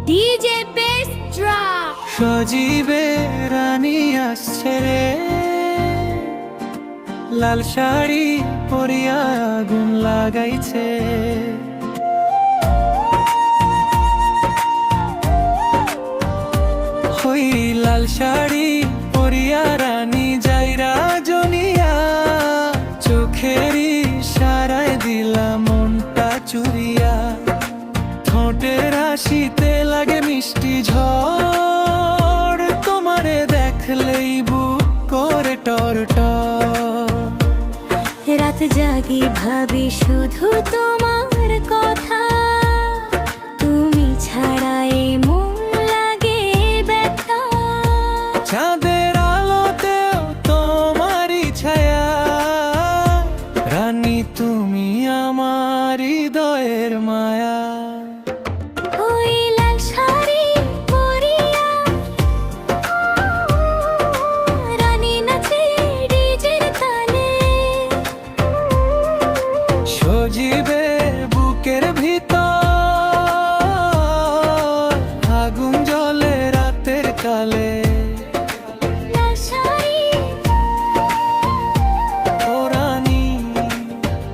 DJ bass drum. সজীবে রানী আসছে রে, লাল শাড়ি পরিয়া আগুন লাগাইছে। ওই লাল শাড়ি পরিয়া রানী যাইরা জনিয়া, চোখেরই ইশারায় দিলাম মনটা চুরিয়া। ঠোঁটের হাসিতে লাগে মিষ্টি ঝড়, তোমারে দেখলেই বুক করে টরটর। রাত জাগি ভাবি শুধু তোমার কথা, তুমি ছাড়া এই মন লাগে ব্যথা। চাঁদের আলোতেও তোমারই ছায়া, রানী তুমি আমার হৃদয়ের মায়া। ওই লাল শাড়ি পরিয়া রানী নাচে ডিজের তালে। সজীবে বুকের ভিতর আগুন জ্বলে রাতের কালে। লাল শাড়ি ও রানী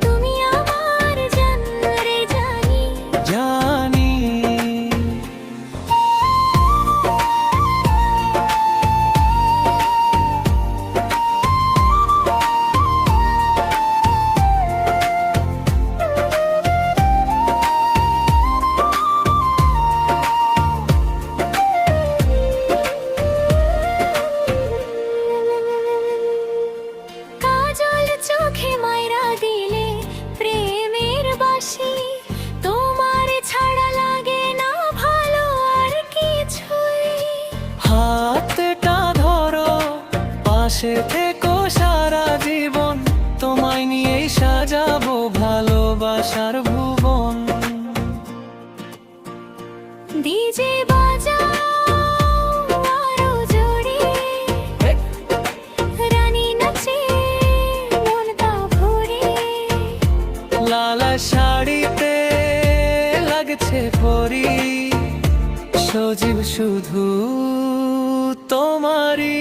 তুমি আমার জান রে জানি। জানি। কাজল চোখে মাইরা দিলে প্রেমের বাসি, তোমার ছাড়া লাগে না ভালো আর কিছুই। হাতটা ধরো, পাশে থেকো সারা জীবন, তোমায় নিয়েই সাজাবো ভালোবাসার ভুবন। ডিজে বাজাও আরো জোরে, রানী নাচে মন দাও ভরে। লাল শাড়িতে লাগছে পরি, সজীব শুধু তোমারই